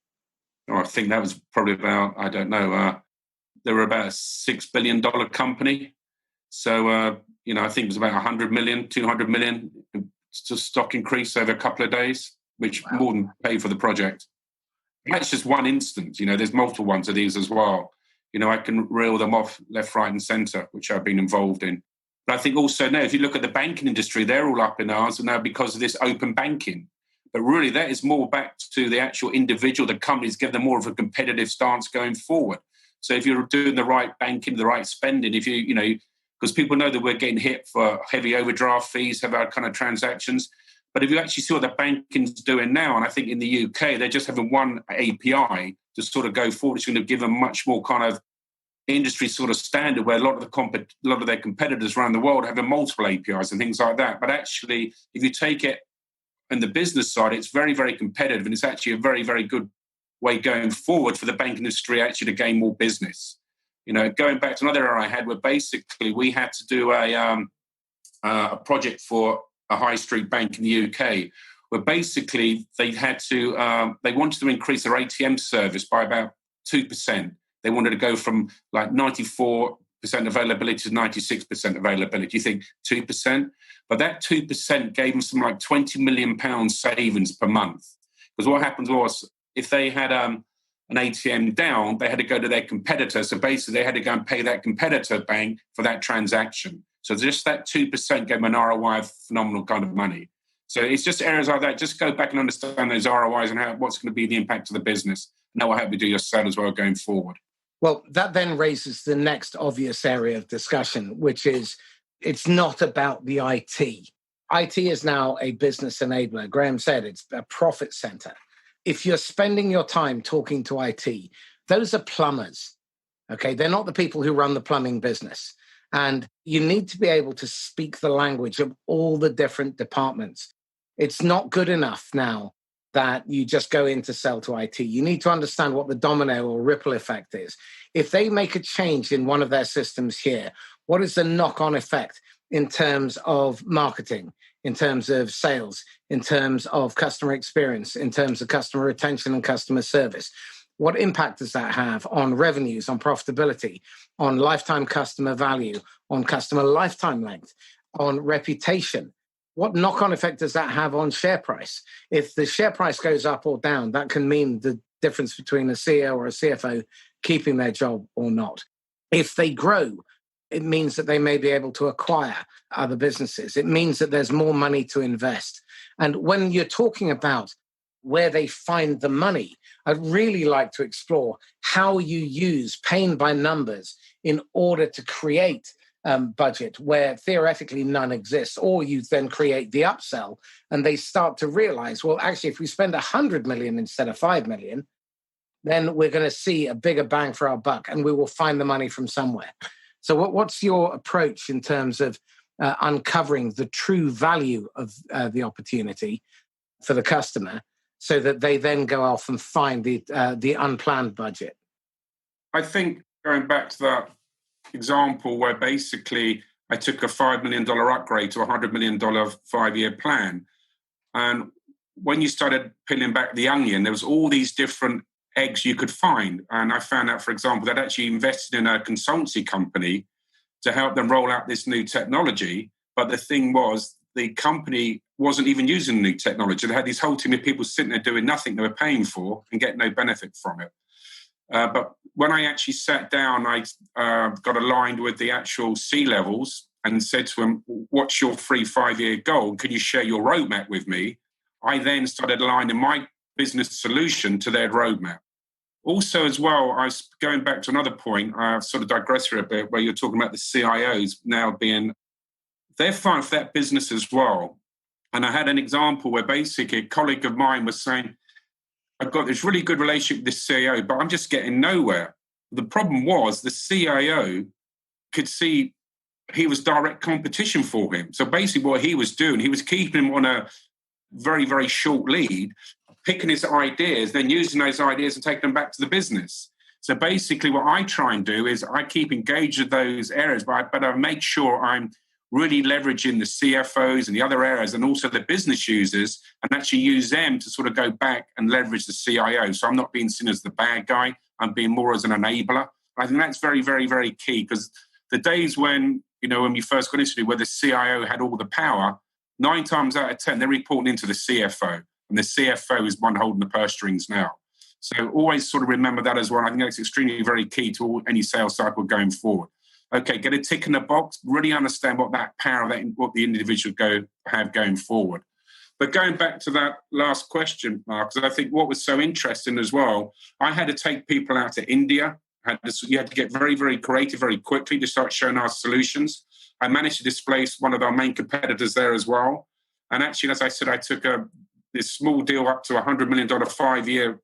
B: Oh, I think that was probably about, I don't know, they were about a $6 billion company. So, I think it was about 100 million, 200 million stock increase over a couple of days, which more than paid for the project. That's just one instance. There's multiple ones of these as well. I can reel them off left, right and centre, which I've been involved in. But I think also now, if you look at the banking industry, they're all up in arms now because of this open banking. But really, that is more back to the actual individual, the companies, give them more of a competitive stance going forward. So if you're doing the right banking, the right spending, if because people know that we're getting hit for heavy overdraft fees, have our kind of transactions. But if you actually see what the banking's doing now, and I think in the UK, they're just having one API to sort of go forward. It's going to give them much more kind of industry sort of standard where a lot of their competitors around the world have multiple APIs and things like that. But actually, if you take it on the business side, it's very, very competitive. And it's actually a very, very good way going forward for the banking industry actually to gain more business. Going back to another area I had where basically we had to do a project for a high street bank in the UK, where basically they wanted to increase their ATM service by about 2%. They wanted to go from like 94% availability to 96% availability. You think 2%? But that 2% gave them some like £20 million savings per month. Because what happens was if they had an ATM down, they had to go to their competitor. So basically, they had to go and pay that competitor bank for that transaction. So just that 2% gave them an ROI of phenomenal kind of money. So it's just areas like that. Just go back and understand those ROIs and what's going to be the impact of the business. And that will help you do your sale as well going forward.
A: Well, that then raises the next obvious area of discussion, which is it's not about the IT. IT is now a business enabler. Graeme said it's a profit center. If you're spending your time talking to IT, those are plumbers, okay? They're not the people who run the plumbing business. And you need to be able to speak the language of all the different departments. It's not good enough now that you just go in to sell to IT. You need to understand what the domino or ripple effect is. If they make a change in one of their systems here, what is the knock-on effect in terms of marketing, in terms of sales, in terms of customer experience, in terms of customer retention and customer service? What impact does that have on revenues, on profitability, on lifetime customer value, on customer lifetime length, on reputation? What knock-on effect does that have on share price? If the share price goes up or down, that can mean the difference between a CEO or a CFO keeping their job or not. If they grow, it means that they may be able to acquire other businesses. It means that there's more money to invest. And when you're talking about where they find the money, I'd really like to explore how you use pain by numbers in order to create budget where theoretically none exists, or you then create the upsell and they start to realize, well, actually, if we spend 100 million instead of 5 million, then we're going to see a bigger bang for our buck and we will find the money from somewhere. So what's your approach in terms of uncovering the true value of the opportunity for the customer so that they then go off and find the unplanned budget?
B: I think going back to that example where basically I took a $5 million upgrade to a $100 million 5-year plan. And when you started peeling back the onion, there was all these different eggs you could find. And I found out, for example, they'd actually invested in a consultancy company to help them roll out this new technology. But the thing was, the company wasn't even using the new technology. They had this whole team of people sitting there doing nothing they were paying for and get no benefit from it. But when I actually sat down, I got aligned with the actual C-levels and said to them, what's your 5-year goal? Can you share your roadmap with me? I then started aligning my business solution to their roadmap. Also, as well, I was going back to another point, I sort of digress here a bit, where you're talking about the CIOs now being, they're fine for that business as well. And I had an example where basically a colleague of mine was saying, I've got this really good relationship with this CIO, but I'm just getting nowhere. The problem was the CIO could see he was direct competition for him. So basically what he was doing, he was keeping him on a very, very short lead, picking his ideas, then using those ideas and taking them back to the business. So basically what I try and do is I keep engaged with those areas, but I make sure I'm really leveraging the CFOs and the other areas and also the business users and actually use them to sort of go back and leverage the CIO. So I'm not being seen as the bad guy. I'm being more as an enabler. I think that's very, very, very key because the days when, when we first got into it, where the CIO had all the power, 9 times out of 10, they're reporting into the CFO. And the CFO is one holding the purse strings now. So always sort of remember that as well. I think that's extremely very key to any sales cycle going forward. Okay, get a tick in the box, really understand what that power, what the individual have going forward. But going back to that last question, Mark, because I think what was so interesting as well, I had to take people out to India. You had to get very, very creative very quickly to start showing our solutions. I managed to displace one of our main competitors there as well. And actually, as I said, I took this small deal up to $100 million 5-year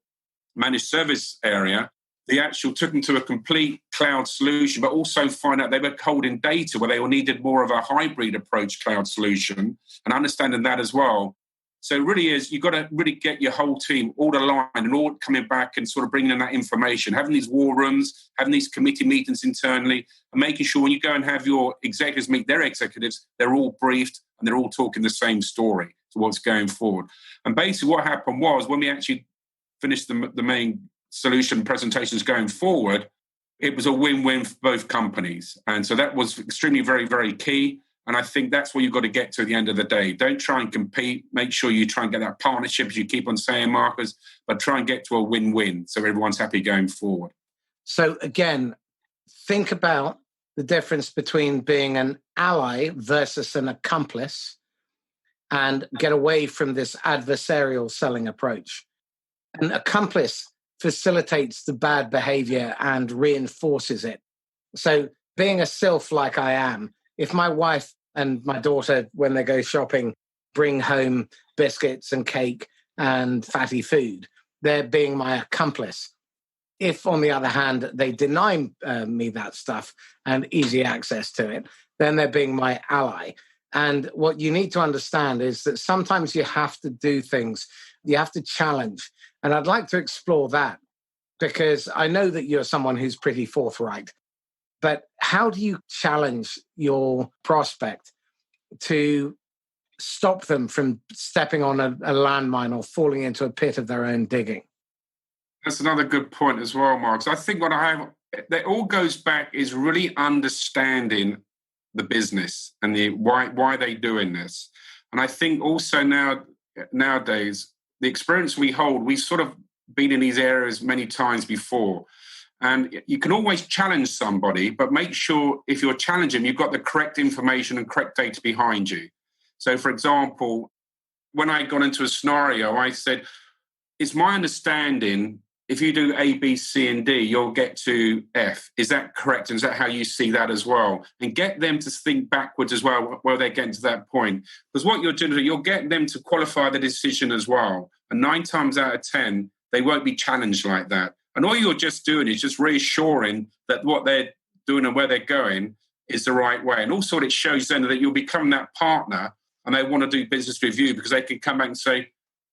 B: managed service area. They actually took them to a complete cloud solution, but also find out they were holding data where they all needed more of a hybrid approach cloud solution and understanding that as well. So it really is, you've got to really get your whole team all aligned and all coming back and sort of bringing in that information, having these war rooms, having these committee meetings internally, and making sure when you go and have your executives meet their executives, they're all briefed and they're all talking the same story to what's going forward. And basically what happened was when we actually finished the main solution presentations going forward, it was a win-win for both companies. And so that was extremely very, very key. And I think that's where you've got to get to at the end of the day. Don't try and compete. Make sure you try and get that partnership, as you keep on saying, Marcus, but try and get to a win-win so everyone's happy going forward.
A: So again, think about the difference between being an ally versus an accomplice, and get away from this adversarial selling approach. An accomplice facilitates the bad behavior and reinforces it. So being a sylph like I am, if my wife and my daughter, when they go shopping, bring home biscuits and cake and fatty food, they're being my accomplice. If, on the other hand, they deny me that stuff and easy access to it, then they're being my ally. And what you need to understand is that sometimes you have to do things, you have to challenge. And I'd like to explore that, because I know that you're someone who's pretty forthright. But how do you challenge your prospect to stop them from stepping on a landmine or falling into a pit of their own digging?
B: That's another good point as well, Mark. So I think what I have, that all goes back is really understanding the business and the why they're doing this. And I think also nowadays, the experience we hold, we've sort of been in these areas many times before. And you can always challenge somebody, but make sure if you're challenging, you've got the correct information and correct data behind you. So, for example, when I got into a scenario, I said, it's my understanding if you do A, B, C, and D, you'll get to F. Is that correct? And is that how you see that as well? And get them to think backwards as well, where they're getting to that point. Because what you're doing, you'll get them to qualify the decision as well. And 9 times out of 10, they won't be challenged like that. And all you're just doing is just reassuring that what they're doing and where they're going is the right way. And also it shows then that you'll become that partner and they want to do business with you, because they can come back and say,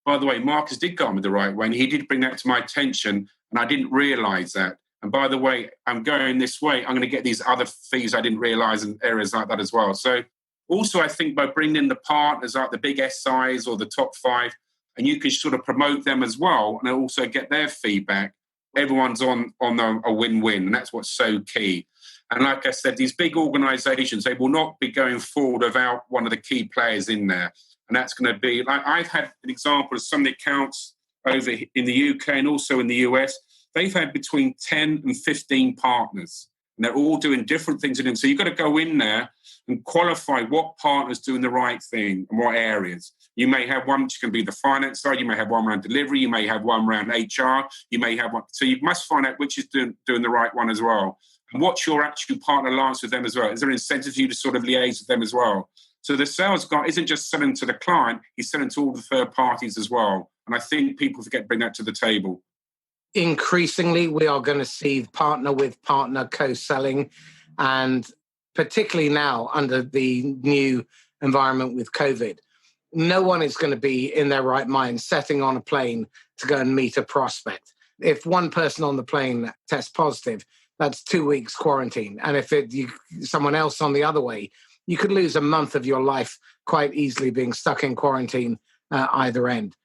B: by the way, Marcus did go on with the right way, and he did bring that to my attention, and I didn't realise that. And by the way, I'm going this way, I'm going to get these other fees I didn't realise in areas like that as well. So also I think by bringing in the partners like the big SIs or the top 5, and you can sort of promote them as well and also get their feedback, everyone's on a win-win, and that's what's so key. And like I said, these big organisations, they will not be going forward without one of the key players in there. And that's going to be, like I've had an example of some of the accounts over in the UK and also in the US. They've had between 10 and 15 partners, and they're all doing different things in them. So you've got to go in there and qualify what partners doing the right thing and what areas. You may have one which can be the finance side, you may have one around delivery, you may have one around HR, you may have one. So you must find out which is doing the right one as well. And what's your actual partner alliance with them as well? Is there an incentive for you to sort of liaise with them as well? So the sales guy isn't just selling to the client, he's selling to all the third parties as well. And I think people forget to bring that to the table.
A: Increasingly, we are going to see partner with partner co-selling, and particularly now under the new environment with COVID, no one is going to be in their right mind setting on a plane to go and meet a prospect. If one person on the plane tests positive, that's 2 weeks quarantine. And if someone else on the other way, you could lose a month of your life quite easily being stuck in quarantine either end.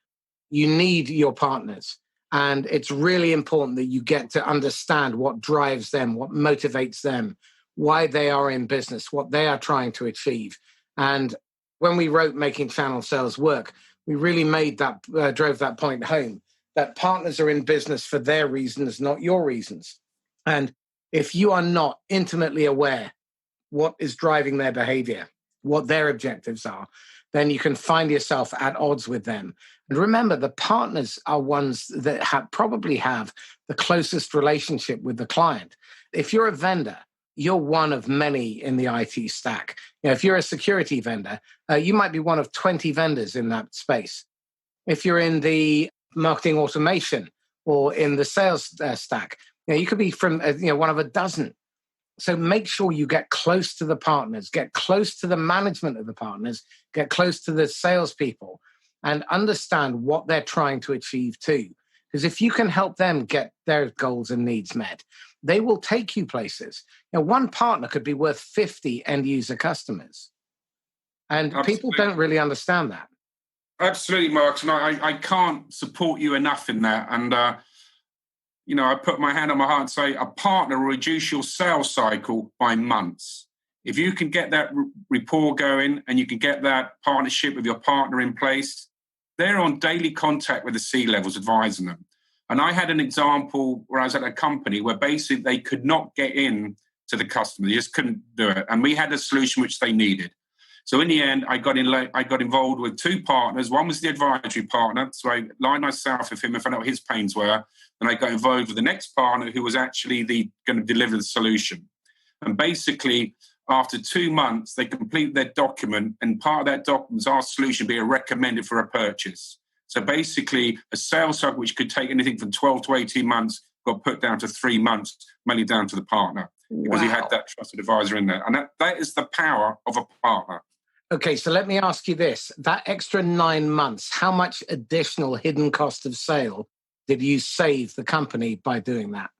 A: You need your partners. And it's really important that you get to understand what drives them, what motivates them, why they are in business, what they are trying to achieve. And when we wrote Making Channel Sales Work, we really drove that point home, that partners are in business for their reasons, not your reasons. And if you are not intimately aware what is driving their behavior, what their objectives are, then you can find yourself at odds with them. And remember, the partners are ones that probably have the closest relationship with the client. If you're a vendor, you're one of many in the IT stack. If you're a security vendor, you might be one of 20 vendors in that space. If you're in the marketing automation or in the sales stack, you could be from one of a dozen. So make sure you get close to the partners, get close to the management of the partners, get close to the salespeople, and understand what they're trying to achieve too. Because if you can help them get their goals and needs met, they will take you places. One partner could be worth 50 end user customers. And
B: Absolutely.
A: People don't really understand that.
B: Absolutely, Mark. And I can't support you enough in that. And, I put my hand on my heart and say a partner will reduce your sales cycle by months. If you can get that rapport going and you can get that partnership with your partner in place, they're on daily contact with the C-levels advising them. And I had an example where I was at a company where basically they could not get in to the customer. They just couldn't do it. And we had a solution which they needed. So in the end, I got involved with two partners. One was the advisory partner. So I lined myself with him and found out what his pains were. And I got involved with the next partner who was actually going to deliver the solution. And basically, after 2 months, they completed their document. And part of that document was our solution being recommended for a purchase. So basically, a sales cycle which could take anything from 12 to 18 months got put down to 3 months, mainly down to the partner, because he had that trusted advisor in there. And that is the power of a partner.
A: Okay, so let me ask you this. That extra 9 months, how much additional hidden cost of sale did you save the company by doing that?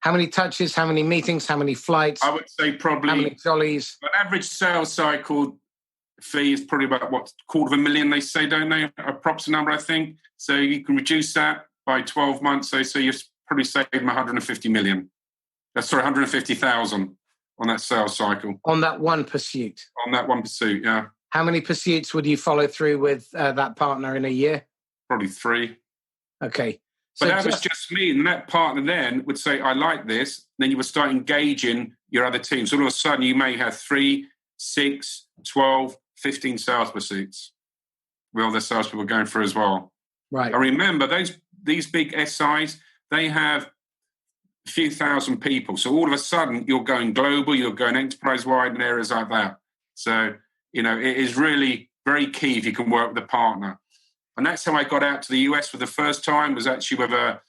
A: How many touches, how many meetings, how many flights?
B: I would say probably...
A: How many jollies?
B: An average sales cycle fee is probably about, $250,000, they say, don't they? A props number, I think. So you can reduce that by 12 months. So you're probably saving 150 million. Sorry, 150,000 on that sales cycle.
A: On that one pursuit?
B: On that one pursuit, yeah.
A: How many pursuits would you follow through with that partner in a year?
B: Probably 3.
A: Okay.
B: So but that was just me. And that partner then would say, I like this. Then you would start engaging your other teams. So all of a sudden, you may have 3, 6, 12, 15 sales pursuits with all the salespeople going through as well.
A: Right.
B: I remember these big SIs, they have a few thousand people. So all of a sudden, you're going global, you're going enterprise-wide in areas like that. So, it is really very key if you can work with a partner. And that's how I got out to the US for the first time, was actually with a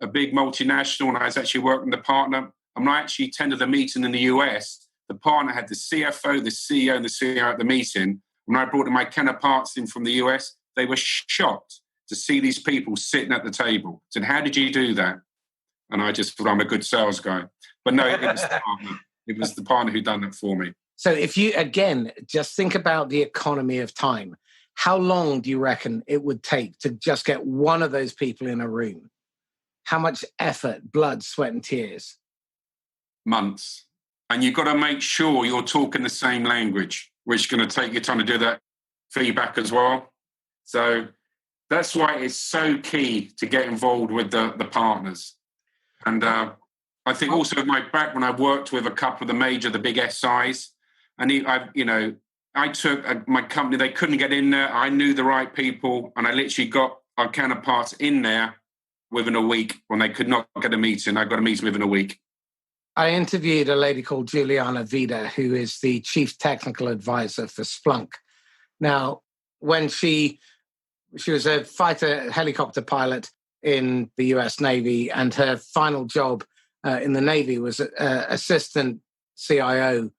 B: big multinational, and I was actually working with a partner. And when I actually attended the meeting in the US, the partner had the CFO, the CEO, and the CEO at the meeting. When I brought my counterparts in from the US, they were shocked to see these people sitting at the table. I said, how did you do that? And I just thought, I'm a good sales guy. But no, it was the partner. It was the partner who done that for me.
A: So if you, again, just think about the economy of time, how long do you reckon it would take to just get one of those people in a room? How much effort, blood, sweat, and tears?
B: Months. And you've got to make sure you're talking the same language, which is going to take your time to do that feedback as well. So that's why it's so key to get involved with the partners. And I think also with my background, I've worked with a couple of the big SIs. And I took my company, they couldn't get in there. I knew the right people, and I literally got our counterparts in there within a week. When they could not get a meeting, I got a meeting within a week.
A: I interviewed a lady called Juliana Vida, who is the chief technical advisor for Splunk. Now, when she was a fighter helicopter pilot in the US Navy, and her final job in the Navy was assistant CIO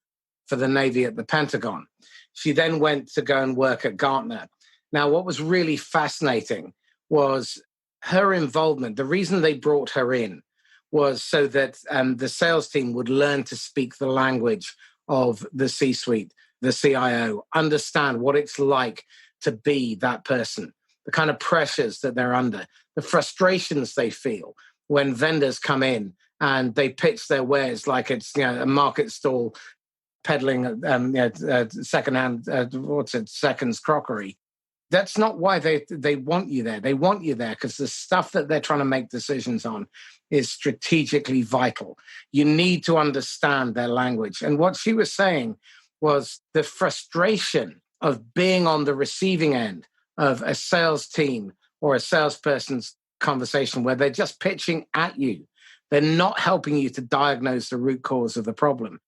A: for the Navy at the Pentagon. She then went to go and work at Gartner. Now, what was really fascinating was her involvement. The reason they brought her in was so that the sales team would learn to speak the language of the C-suite, the CIO, understand what it's like to be that person, the kind of pressures that they're under, the frustrations they feel when vendors come in and they pitch their wares like it's a market stall peddling secondhand, seconds crockery. That's not why they want you there. They want you there because the stuff that they're trying to make decisions on is strategically vital. You need to understand their language. And what she was saying was the frustration of being on the receiving end of a sales team or a salesperson's conversation where they're just pitching at you. They're not helping you to diagnose the root cause of the problem.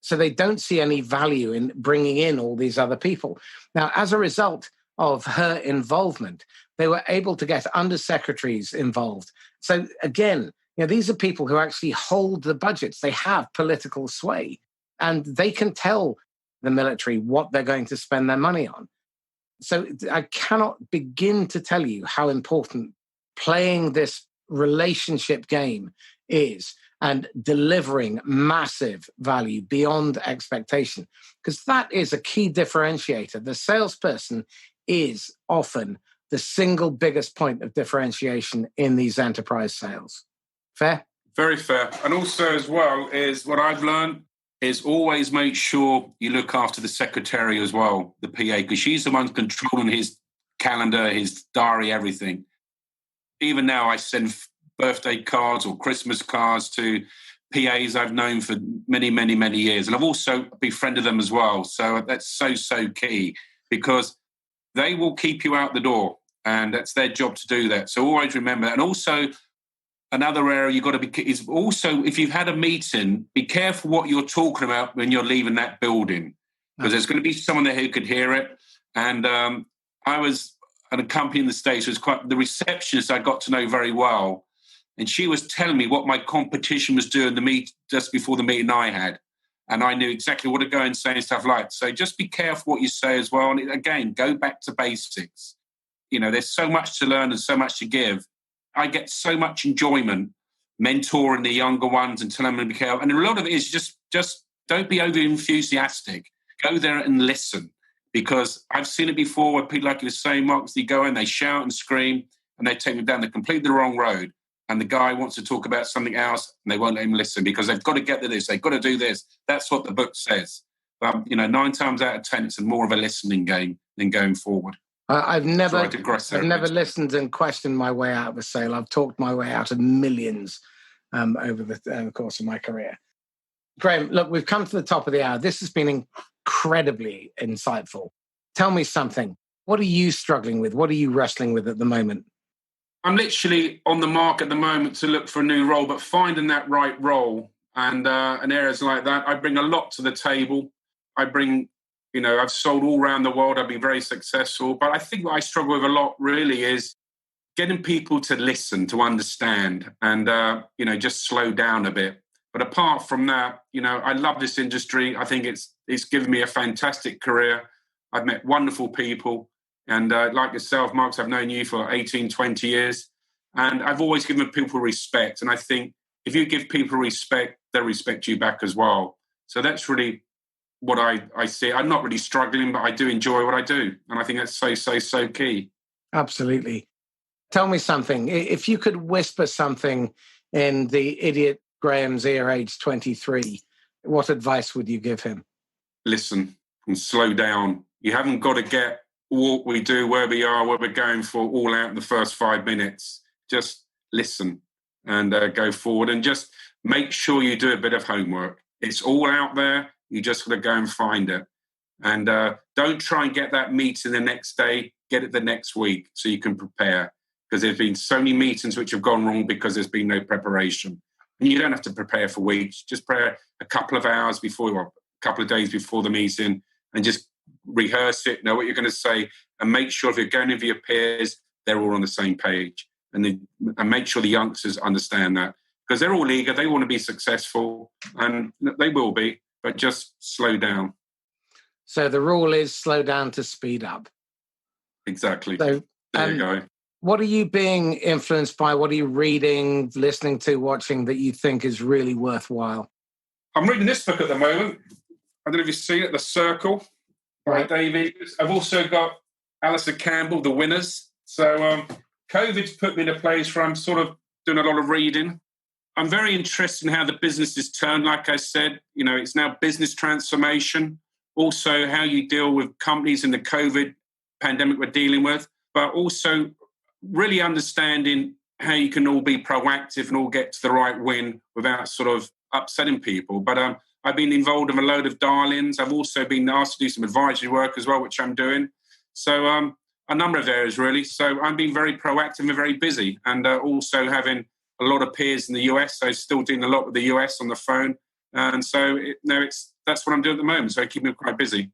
A: So they don't see any value in bringing in all these other people. Now, as a result of her involvement, they were able to get undersecretaries involved. So again, these are people who actually hold the budgets. They have political sway, and they can tell the military what they're going to spend their money on. So I cannot begin to tell you how important playing this relationship game is and delivering massive value beyond expectation, because that is a key differentiator. The salesperson is often the single biggest point of differentiation in these enterprise sales. Fair?
B: Very fair. And also as well is what I've learned is always make sure you look after the secretary as well, the PA, because she's the one controlling his calendar, his diary, everything. Even now, I send birthday cards or Christmas cards to PAs I've known for many, many, many years. And I've also befriended them as well. So that's so key, because they will keep you out the door, and that's their job to do that. So always remember that. And also, another area you've got to be is also, if you've had a meeting, be careful what you're talking about when you're leaving that building, because there's going to be someone there who could hear it. And I was at a company in the States, was quite the receptionist I got to know very well. And she was telling me what my competition was doing just before the meeting I had. And I knew exactly what to go and say and stuff like that. So just be careful what you say as well. And again, go back to basics. There's so much to learn and so much to give. I get so much enjoyment mentoring the younger ones and telling them to be careful. And a lot of it is just don't be over enthusiastic. Go there and listen, because I've seen it before where people, like you were saying, Mark, they go in, they shout and scream, and they take them down the completely wrong road. And the guy wants to talk about something else, and they won't let him listen because they've got to get to this, they've got to do this. That's what the book says. But 9 times out of 10, it's more of a listening game than going forward.
A: I've never listened and questioned my way out of a sale. I've talked my way out of millions over the course of my career. Graeme, look, we've come to the top of the hour. This has been incredibly insightful. Tell me something. What are you struggling with? What are you wrestling with at the moment?
B: I'm literally on the mark at the moment to look for a new role, but finding that right role and areas like that, I bring a lot to the table. I bring, I've sold all around the world. I've been very successful. But I think what I struggle with a lot really is getting people to listen, to understand, and, just slow down a bit. But apart from that, I love this industry. I think it's given me a fantastic career. I've met wonderful people. And like yourself, Mark, I've known you for 18, 20 years. And I've always given people respect. And I think if you give people respect, they'll respect you back as well. So that's really what I see. I'm not really struggling, but I do enjoy what I do. And I think that's so key.
A: Absolutely. Tell me something. If you could whisper something in the idiot Graeme's ear, age 23, what advice would you give him?
B: Listen and slow down. You haven't got to get what we do, where we are, what we're going for, all out in the first 5 minutes. Just listen and go forward, and just make sure you do a bit of homework. It's all out there. You just got to go and find it. And don't try and get that meeting the next day. Get it the next week so you can prepare, because there's been so many meetings which have gone wrong because there's been no preparation. And you don't have to prepare for weeks. Just prepare a couple of hours before, or a couple of days before the meeting, and just rehearse it, know what you're going to say, and make sure if you're going with your peers, they're all on the same page. And make sure the youngsters understand that, because they're all eager, they want to be successful, and they will be, but just slow down.
A: So the rule is slow down to speed up.
B: Exactly.
A: So,
B: there you go.
A: What are you being influenced by? What are you reading, listening to, watching that you think is really worthwhile?
B: I'm reading this book at the moment. I don't know if you've seen it, The Circle. Right, David. I've also got Alistair Campbell, The Winners. So COVID's put me in a place where I'm sort of doing a lot of reading. I'm very interested in how the business is turned. Like I said, it's now business transformation. Also, how you deal with companies in the COVID pandemic we're dealing with, but also really understanding how you can all be proactive and all get to the right win without sort of upsetting people. But I've been involved in a load of dial-ins. I've also been asked to do some advisory work as well, which I'm doing. So a number of areas, really. So I'm being very proactive and very busy, and also having a lot of peers in the US. So still doing a lot with the US on the phone. And so that's what I'm doing at the moment. So I keep me quite busy.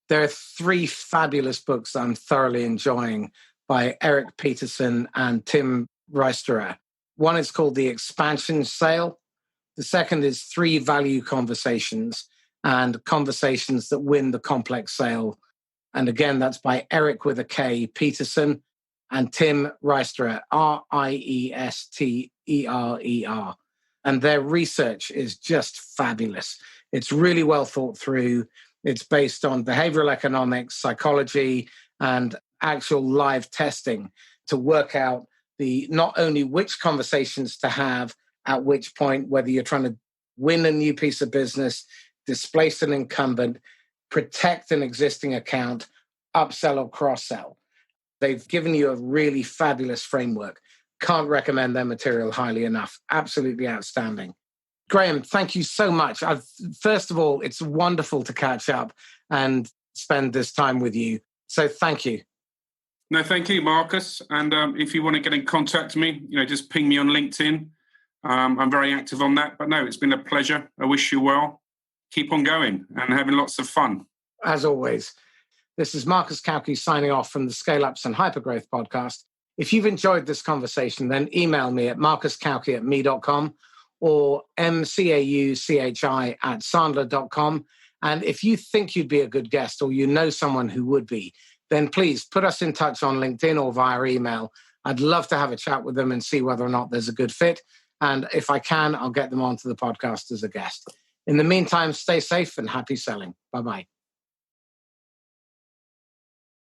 A: There are 3 fabulous books I'm thoroughly enjoying by Eric Peterson and Tim Reisterer. One is called The Expansion Sale. The second is 3 Value Conversations and Conversations That Win the Complex Sale. And again, that's by Eric with a K, Peterson, and Tim Reisterer, Reisterer. And their research is just fabulous. It's really well thought through. It's based on behavioral economics, psychology, and actual live testing to work out not only which conversations to have, at which point, whether you're trying to win a new piece of business, displace an incumbent, protect an existing account, upsell or cross-sell. They've given you a really fabulous framework. Can't recommend their material highly enough. Absolutely outstanding. Graeme, thank you so much. First of all, it's wonderful to catch up and spend this time with you. So thank you.
B: No, thank you, Marcus. And if you want to get in contact with me, just ping me on LinkedIn. I'm very active on that. But no, it's been a pleasure. I wish you well. Keep on going and having lots of fun.
A: As always, this is Marcus Cauchi signing off from the Scale Ups and Hypergrowth podcast. If you've enjoyed this conversation, then email me at marcuscauchi@me.com or mcauchi@sandler.com. And if you think you'd be a good guest or you know someone who would be, then please put us in touch on LinkedIn or via email. I'd love to have a chat with them and see whether or not there's a good fit. And if I can, I'll get them onto the podcast as a guest. In the meantime, stay safe and happy selling. Bye-bye.